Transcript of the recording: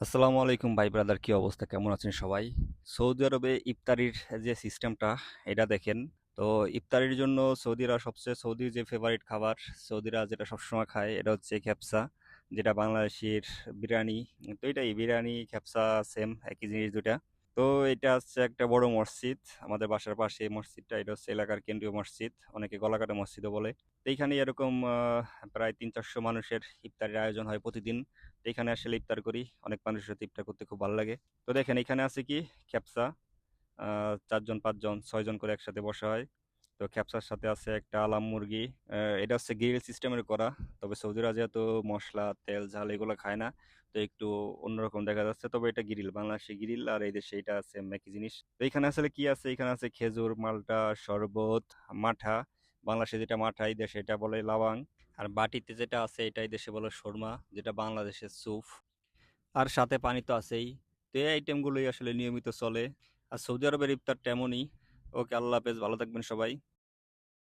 আসসালামু আলাইকুম ভাই ব্রাদার, কি অবস্থা, কেমন আছেন সবাই? সৌদি আরবে ইফতারির যে সিস্টেমটা, এটা দেখেন। তো ইফতারির জন্য সৌদির যে ফেভারিট খাবার, সৌদিরা যেটা সবসময় খায়, এটা হচ্ছে খেপসা, যেটা বাংলাদেশের বিরিয়ানি। তো এটাই বিরিয়ানি খেপসা, সেম একই জিনিস দুটা। তো এটা হচ্ছে একটা বড় মসজিদ, আমাদের বাসার পাশে এই মসজিদটা। এটা হচ্ছে এলাকার কেন্দ্রীয় মসজিদ, অনেকে গলাকাটা মসজিদও বলে। তো এইখানে এরকম প্রায় 300-400 মানুষের ইফতারের আয়োজন হয় প্রতিদিন। তো এখানে আসলে ইফতার করি, অনেক মানুষের সাথে ইফতার করতে খুব ভালো লাগে। তো দেখেন এখানে আছে কি, খেপসা। 4 জন 5 জন 6 জন করে একসাথে বসা হয়। তো খেপসার সাথে আছে একটা আলাম মুরগি। এটা হচ্ছে গ্রিল সিস্টেমের করা। তবে সৌদিরা যেহেতু মশলা তেল ঝাল এগুলো খায় না, তো একটু অন্যরকম দেখা যাচ্ছে। তবে এটা গ্রিল, বাংলাদেশে গ্রিল আর এই দেশে এটা আছে একই জিনিস। তো এখানে আসলে কি আছে, এখানে আছে খেজুর, মালটা, শরবত, মাঠা। বাংলাদেশে যেটা মাঠা, এই দেশে এটা বলে লাওয়াং। আর বাটিতে যেটা আছে এটা এই দেশে বলে শর্মা, যেটা বাংলাদেশের স্যুপ। আর সাথে পানি তো আছেই। তো এই আইটেমগুলোই আসলে নিয়মিত চলে। আর সৌদি আরবের ইফতারটা এমনই। ওকে, আল্লাহ হাফেজ, ভালো থাকবেন সবাই।